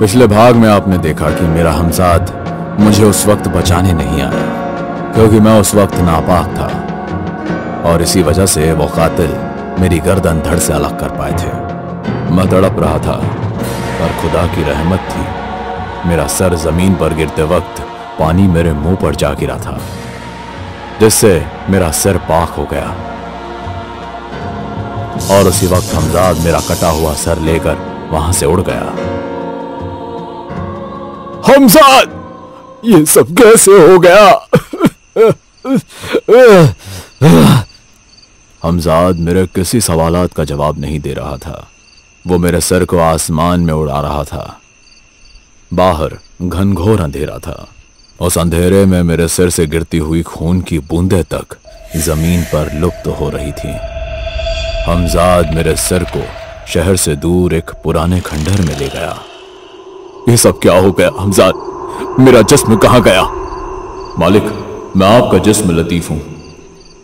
पिछले भाग में आपने देखा कि मेरा हमसाद मुझे उस वक्त बचाने नहीं आया, क्योंकि मैं उस वक्त नापाक था और इसी वजह से वो कातिल मेरी गर्दन धड़ से अलग कर पाए थे। मैं तड़प रहा था, पर खुदा की रहमत थी, मेरा सर जमीन पर गिरते वक्त पानी मेरे मुंह पर जा गिरा था, जिससे मेरा सिर पाक हो गया और उसी वक्त हमजाद मेरा कटा हुआ सर लेकर वहां से उड़ गया। हमजाद, ये सब कैसे हो गया? हमजाद मेरे किसी सवालात का जवाब नहीं दे रहा था। वो मेरे सर को आसमान में उड़ा रहा था। बाहर घनघोर अंधेरा था। उस अंधेरे में मेरे सिर से गिरती हुई खून की बूंदें तक जमीन पर लुप्त हो रही थीं। हमजाद मेरे सिर को शहर से दूर एक पुराने खंडहर में ले गया। ये सब क्या हो गया हमजाद? मेरा जिस्म कहां गया? मालिक, मैं आपका जिस्म लतीफ हूं,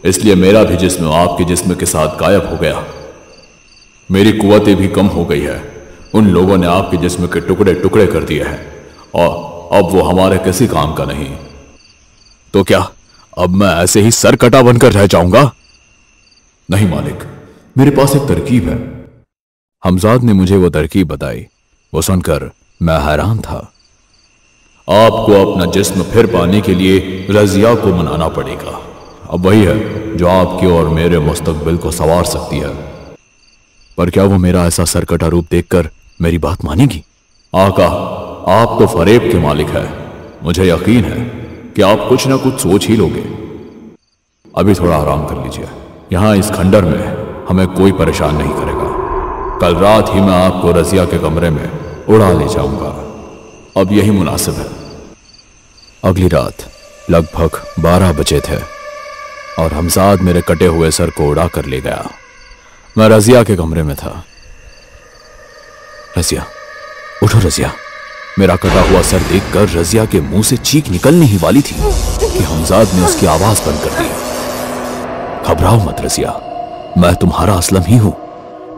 इसलिए मेरा भी जिस्म आपके जिस्म के साथ गायब हो गया। मेरी कुव्वतें भी कम हो गई है। उन लोगों ने आपके जिस्म के टुकड़े टुकड़े कर दिए हैं और अब वो हमारे किसी काम का नहीं। तो क्या अब मैं ऐसे ही सर कटा बनकर रह जाऊंगा? नहीं मालिक, मेरे पास एक तरकीब है। हमजाद ने मुझे वो तरकीब बताई। वो सुनकर मैं हैरान था। आपको अपना जिस्म फिर पाने के लिए रजिया को मनाना पड़ेगा। अब वही है जो आपके और मेरे मुस्तकबिल को संवार सकती है। पर क्या वो मेरा ऐसा सरकटा रूप देखकर मेरी बात मानेगी? आका, आप तो फरेब के मालिक हैं। मुझे यकीन है कि आप कुछ ना कुछ सोच ही लोगे। अभी थोड़ा आराम कर लीजिए। यहां इस खंडर में हमें कोई परेशान नहीं करेगा। कल रात ही मैं आपको रजिया के कमरे में उड़ा ले जाऊंगा। अब यही मुनासिब है। अगली रात लगभग 12 बजे थे और हमजाद मेरे कटे हुए सर को उड़ा कर ले गया। मैं रजिया के कमरे में था। रजिया, उठो रजिया। मेरा कटा हुआ सर देखकर रजिया के मुंह से चीख निकलने ही वाली थी कि हमजाद ने उसकी आवाज बंद कर दी। घबराओ मत रजिया, मैं तुम्हारा असलम ही हूं,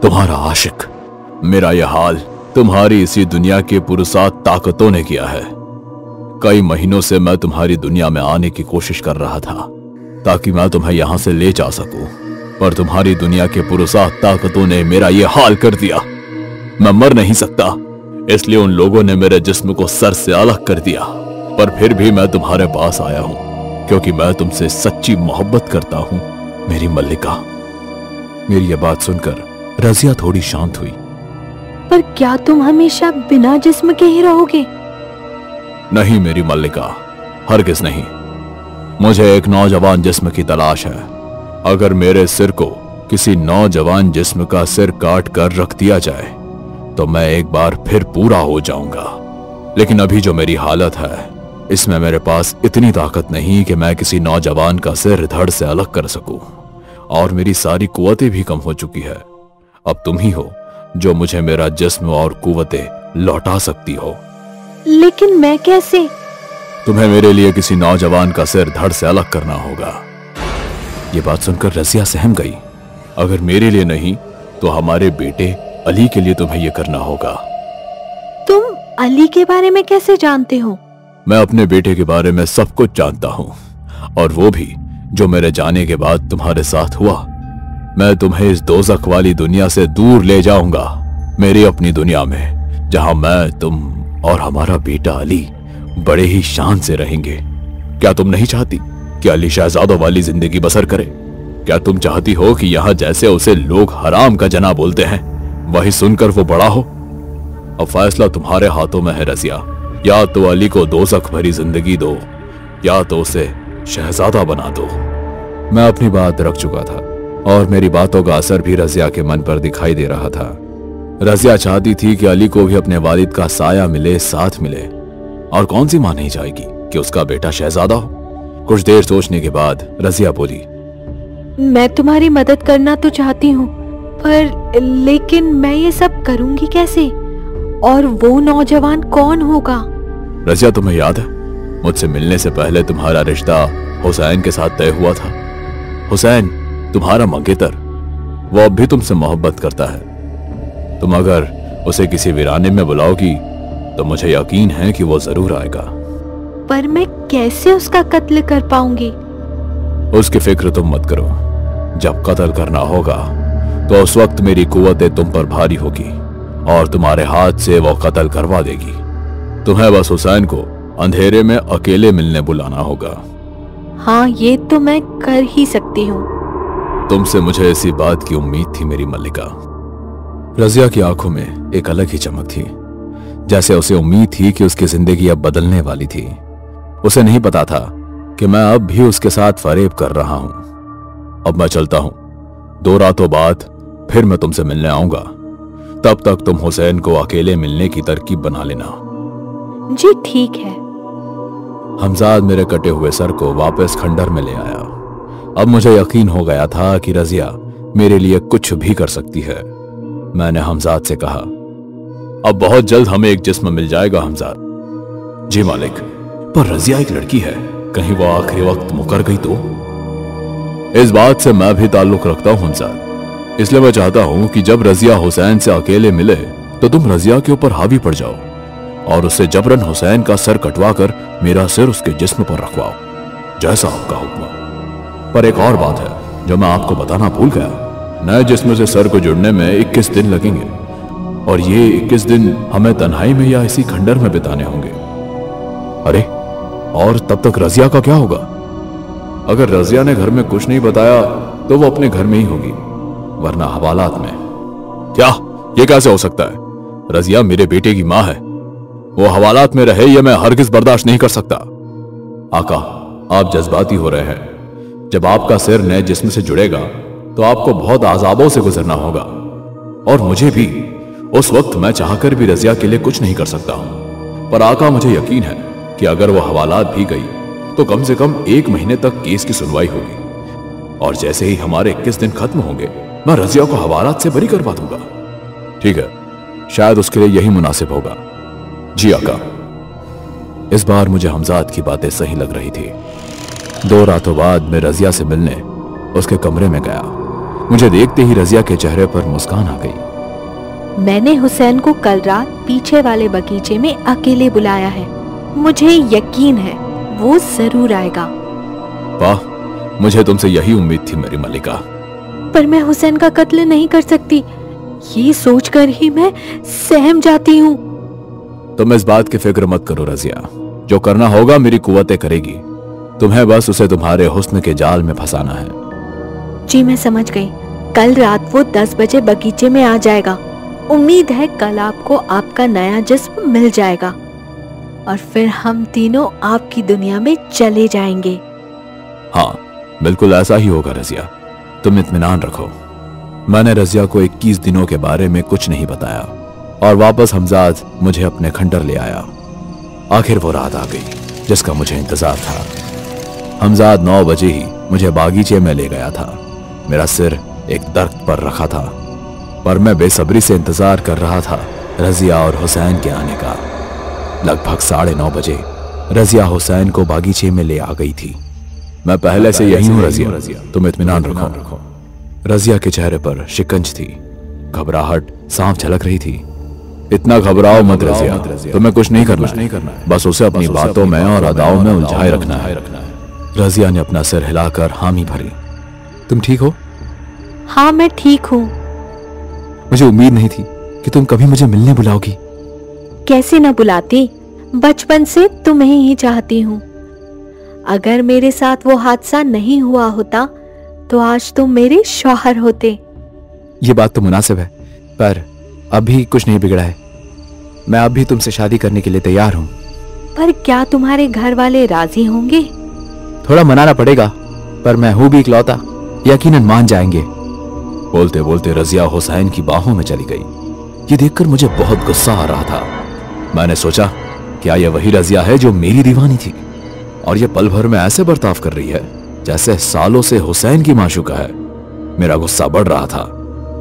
तुम्हारा आशिक। मेरा यह हाल तुम्हारी इसी दुनिया के पुरसात ताकतों ने किया है। कई महीनों से मैं तुम्हारी दुनिया में आने की कोशिश कर रहा था ताकि मैं तुम्हें यहां से ले जा सकूं, पर तुम्हारी दुनिया के पुरसात ताकतों ने मेरा यह हाल कर दिया। मैं मर नहीं सकता, इसलिए उन लोगों ने मेरे जिस्म को सर से अलग कर दिया। पर फिर भी मैं तुम्हारे पास आया हूं क्योंकि मैं तुमसे सच्ची मोहब्बत करता हूं, मेरी मल्लिका। मेरी यह बात सुनकर रजिया थोड़ी शांत हुई। पर क्या तुम हमेशा बिना जिस्म के ही रहोगे? नहीं मेरी मल्लिका, हरगिज नहीं। मुझे एक नौजवान जिस्म की तलाश है। अगर मेरे सिर को किसी नौजवान जिस्म का सिर काट कर रख दिया जाए तो मैं एक बार फिर पूरा हो जाऊंगा। लेकिन अभी जो मेरी हालत है, इसमें मेरे पास इतनी ताकत नहीं कि मैं किसी नौजवान का सिर धड़ से अलग कर सकूं, और मेरी सारी कुव्वतें भी कम हो चुकी है। अब तुम ही हो जो मुझे मेरा जिस्म और कुव्वतें लौटा सकती हो। लेकिन मैं कैसे? तुम्हें मेरे लिए किसी नौजवान का सिर धड़ से अलग करना होगा। ये बात सुनकर रजिया सहम गई। अगर मेरे लिए नहीं तो हमारे बेटे अली के लिए तुम्हें यह करना होगा। तुम अली के बारे में कैसे जानते हो? मैं अपने बेटे के बारे में सब कुछ जानता हूं, और वो भी जो मेरे जाने के बाद तुम्हारे साथ हुआ। मैं तुम्हें इस दोज़ख वाली दुनिया से दूर ले जाऊंगा, मेरी अपनी दुनिया में, जहां मैं, तुम और हमारा बेटा अली बड़े ही शान से रहेंगे। क्या तुम नहीं चाहती कि अली शहजादों वाली जिंदगी बसर करे? क्या तुम चाहती हो कि यहां जैसे उसे लोग हराम का जना बोलते हैं, वही सुनकर वो बड़ा हो? अब फैसला तुम्हारे हाथों में है रजिया। या तो अली को दोज़ख भरी जिंदगी दो, या तो उसे शहजादा बना दो। मैं अपनी बात रख चुका था और मेरी बातों का असर भी रजिया के मन पर दिखाई दे रहा था। रजिया चाहती थी कि अली को भी अपने वालिद का साया मिले, साथ मिले, और कौन सी मां नहीं चाहेगी कि उसका बेटा शहजादा हो। कुछ देर सोचने के बाद रजिया बोली, मैं तुम्हारी मदद करना तो चाहती हूँ, पर लेकिन मैं ये सब करूंगी कैसे? और वो नौजवान कौन होगा? रजिया, तुम्हें याद है मुझसे मिलने से पहले तुम्हारा रिश्ता हुसैन के साथ तय हुआ था। हुसैन तुम्हारा मंगेतर, वो अब भी तुमसे मोहब्बत करता है। तुम अगर उसे किसी वीराने में बुलाओगी तो मुझे यकीन है कि वो जरूर आएगा। पर मैं कैसे उसका कत्ल कर पाऊंगी? उसकी फिक्र तुम मत करो। जब कत्ल करना होगा तो उस वक्त मेरी कुव्वतें तुम पर भारी होगी और तुम्हारे हाथ से वो कत्ल करवा देगी। तुम्हें बस हुसैन को अंधेरे में अकेले मिलने बुलाना होगा। हाँ, ये तो मैं कर ही सकती हूँ। तुमसे मुझे इसी बात की उम्मीद थी मेरी मल्लिका। रजिया की आंखों में एक अलग ही चमक थी, जैसे उसे उम्मीद थी कि उसकी जिंदगी अब बदलने वाली थी। उसे नहीं पता था कि मैं अब भी उसके साथ फरेब कर रहा हूं। अब मैं चलता हूं, 2 रातों बाद फिर मैं तुमसे मिलने आऊंगा। तब तक तुम हुसैन को अकेले मिलने की तरकीब बना लेना। जी ठीक है। हमजाद मेरे कटे हुए सर को वापस खंडर में ले आया। अब मुझे यकीन हो गया था कि रजिया मेरे लिए कुछ भी कर सकती है। मैंने हमजाद से कहा, अब बहुत जल्द हमें एक जिस्म मिल जाएगा हमजाद। जी मालिक, पर रजिया एक लड़की है, कहीं वो आखिरी वक्त मुकर गई तो? इस बात से मैं भी ताल्लुक रखता हूं हमजाद, इसलिए मैं चाहता हूं कि जब रजिया हुसैन से अकेले मिले तो तुम रजिया के ऊपर हावी पड़ जाओ और उससे जबरन हुसैन का सर कटवा कर मेरा सिर उसके जिस्म पर रखवाओ, जैसा आपका हुक्म। पर एक और बात है जो मैं आपको बताना भूल गया। नए जिस्म से सर को जुड़ने में 21 दिन लगेंगे और ये 21 दिन हमें तन्हाई में या इसी खंडर में बिताने होंगे। अरे, और तब तक रजिया का क्या होगा? अगर रजिया ने घर में कुछ नहीं बताया तो वो अपने घर में ही होगी, वरना हवालात में। क्या? ये कैसे हो सकता है? रजिया मेरे बेटे की मां है, वो हवालात में रहे ये मैं हरगिज बर्दाश्त नहीं कर सकता। आका, आप जज्बाती हो रहे हैं। जब आपका सिर नए जिस्म से जुड़ेगा तो आपको बहुत आजाबों से गुजरना होगा और मुझे भी। उस वक्त मैं चाहकर भी रजिया के लिए कुछ नहीं कर सकता हूं। पर आका, मुझे यकीन है कि अगर वो हवालात भी गई तो कम से कम 1 महीने तक केस की सुनवाई होगी और जैसे ही हमारे 21 दिन खत्म होंगे मैं रजिया को हवालात से बरी करवा दूंगा। ठीक है, शायद उसके लिए यही मुनासिब होगा। जी आका। इस बार मुझे हमजाद की बातें सही लग रही थी। 2 रातों बाद मैं रजिया से मिलने उसके कमरे में गया। मुझे देखते ही रजिया के चेहरे पर मुस्कान आ गई। मैंने हुसैन को कल रात पीछे वाले बगीचे में अकेले बुलाया है। मुझे यकीन है वो जरूर आएगा। वाह, मुझे तुमसे यही उम्मीद थी मेरी मल्लिका। पर मैं हुसैन का कत्ल नहीं कर सकती, ये सोचकर ही मैं सहम जाती हूँ। तुम इस बात की फिक्र मत करो रजिया, जो करना होगा मेरी कुव्वतें करेगी। तुम्हें बस उसे तुम्हारे हुस्न के जाल में फंसाना है। जी मैं समझ गई। कल रात वो 10 बजे बगीचे में आ जाएगा। उम्मीद है कल आपको आपका नया जिस्म मिल जाएगा और फिर हम तीनों आपकी दुनिया में चले जाएंगे। हाँ, बिल्कुल ऐसा ही होगा रजिया, तुम इत्मीनान रखो। मैंने रजिया को 21 दिनों के बारे में कुछ नहीं बताया और वापस हमजाद मुझे अपने खंडर ले आया। आखिर वो रात आ गई जिसका मुझे इंतजार था। हमजाद 9 बजे ही मुझे बागीचे में ले गया था। मेरा सिर एक दरख्त पर रखा था, पर मैं बेसब्री से इंतजार कर रहा था रजिया और हुसैन के आने का। लगभग 9:30 बजे रजिया हुसैन को बागीचे में ले आ गई थी। मैं पहले से यही हूं रजिया, तुम इत्मीनान रखो। रजिया के चेहरे पर शिकंज थी, घबराहट साफ झलक रही थी। इतना घबराओ मत रजिया, तुम्हें कुछ नहीं करना, बस उसे अपनी बातों में और अदाओं में उलझाए रखना है। रजिया ने अपना सिर हिलाकर हामी भरी। तुम ठीक हो? हाँ मैं ठीक हूँ। मुझे उम्मीद नहीं थी कि तुम कभी मुझे मिलने बुलाओगी। कैसे न बुलाती, बचपन से तुम्हें ही चाहती हूँ। अगर मेरे साथ वो हादसा नहीं हुआ होता तो आज तुम मेरे शौहर होते। ये बात तो मुनासिब है, पर अभी कुछ नहीं बिगड़ा है। मैं अब भी तुमसे शादी करने के लिए तैयार हूँ। पर क्या तुम्हारे घर वाले राजी होंगे? थोड़ा मनाना पड़ेगा, पर मैं हूं भी इकलौता, यकीनन मान जाएंगे। बोलते बोलते रजिया हुसैन की बाहों में चली गई। ये देखकर मुझे बहुत गुस्सा आ रहा था। मैंने सोचा, क्या यह वही रजिया है जो मेरी दीवानी थी और ये पल भर में ऐसे बर्ताव कर रही है जैसे सालों से हुसैन की माशूका है। मेरा गुस्सा बढ़ रहा था।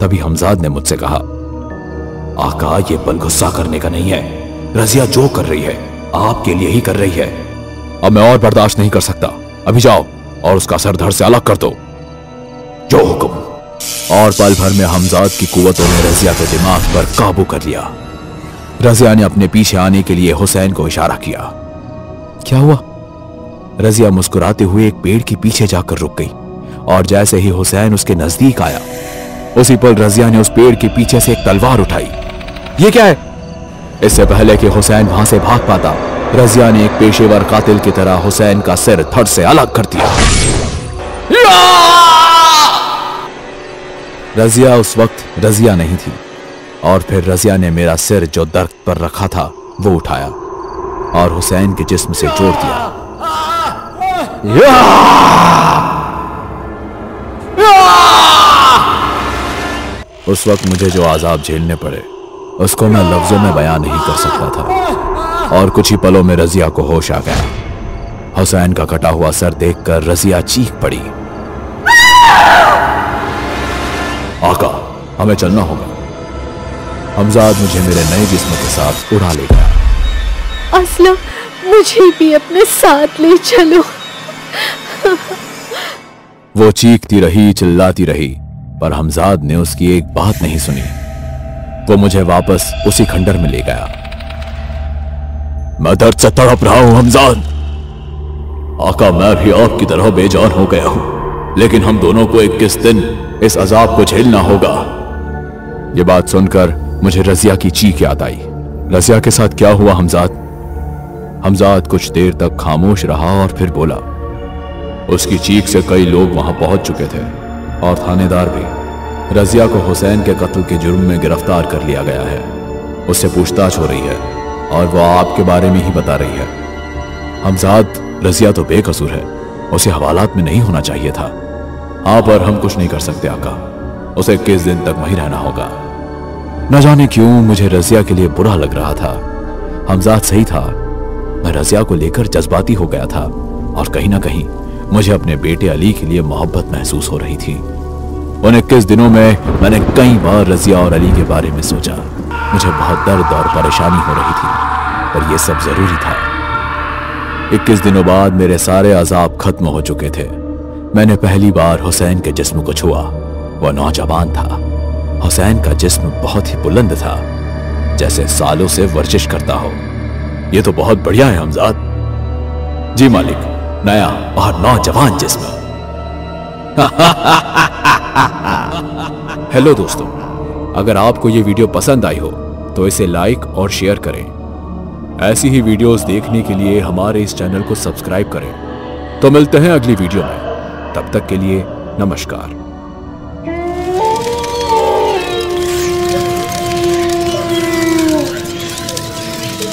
तभी हमजाद ने मुझसे कहा, आका, ये पल गुस्सा करने का नहीं है। रजिया जो कर रही है आपके लिए ही कर रही है। अब मैं और बर्दाश्त नहीं कर सकता। अभी जाओ और उसका सर धड़ से अलग कर दो। जो हुक्म। और पल भर में हमजाद की कुव्वतों ने रजिया के दिमाग पर काबू कर लिया। रजिया ने अपने पीछे आने के लिए हुसैन को इशारा किया। क्या हुआ? रजिया मुस्कुराते हुए एक पेड़ के पीछे जाकर रुक गई और जैसे ही हुसैन उसके नजदीक आया उसी पल रजिया ने उस पेड़ के पीछे से एक तलवार उठाई। ये क्या है? इससे पहले कि हुसैन वहां से भाग पाता, रजिया ने एक पेशेवर कातिल की तरह हुसैन का सिर धड़ से अलग कर दिया। रजिया उस वक्त रजिया नहीं थी और फिर रजिया ने मेरा सिर जो दरख्त पर रखा था वो उठाया और हुसैन के जिस्म से जोड़ दिया। उस वक्त मुझे जो आजाब झेलने पड़े उसको मैं लफ्जों में बयान नहीं कर सकता था और कुछ ही पलों में रजिया को होश आ गया। हुसैन का कटा हुआ सर देखकर रजिया चीख पड़ी। आका, हमें चलना होगा। हमजाद मुझे मेरे नए जिस्म के साथ उड़ा ले गया। असलम, मुझे भी अपने साथ ले चलो। वो चीखती रही, चिल्लाती रही, पर हमजाद ने उसकी एक बात नहीं सुनी। वो मुझे वापस उसी खंडर में ले गया। मैं दर्द से तड़प रहा हूं हमजाद। आका, मैं भी आपकी तरह बेजान हो गया हूं, लेकिन हम दोनों को 21 दिन इस अजाब को झेलना होगा। ये बात सुनकर मुझे रजिया की चीख याद आई। रजिया के साथ क्या हुआ हमजाद? हमजाद कुछ देर तक खामोश रहा और फिर बोला। उसकी चीख से कई लोग वहां पहुंच चुके थे और थानेदार भी। रजिया को हुसैन के कत्ल के जुर्म में गिरफ्तार कर लिया गया है। उससे पूछताछ हो रही है और वह आपके बारे में ही बता रही है। हमजाद, रजिया तो बेकसूर है, उसे हवालात में नहीं होना चाहिए था। हाँ, पर हम कुछ नहीं कर सकते आका। उसे 21 दिन तक वहीं रहना होगा। न जाने क्यों मुझे रजिया के लिए बुरा लग रहा था। हमजाद सही था, मैं रजिया को लेकर जज्बाती हो गया था और कहीं ना कहीं मुझे अपने बेटे अली के लिए मोहब्बत महसूस हो रही थी। उन 21 दिनों में मैंने कई बार रजिया और अली के बारे में सोचा। मुझे बहुत दर्द और परेशानी हो रही थी, पर यह सब जरूरी था। 21 दिनों बाद मेरे सारे अजाब खत्म हो चुके थे। मैंने पहली बार हुसैन के जिस्म को छुआ। वह नौजवान था। हुसैन का जिस्म बहुत ही बुलंद था, जैसे सालों से वर्जिश करता हो। यह तो बहुत बढ़िया है हमजाद। जी मालिक, नया और नौजवान जिस्म। हेलो दोस्तों, अगर आपको ये वीडियो पसंद आई हो तो इसे लाइक और शेयर करें। ऐसी ही वीडियोस देखने के लिए हमारे इस चैनल को सब्सक्राइब करें। तो मिलते हैं अगली वीडियो में। तब तक के लिए नमस्कार।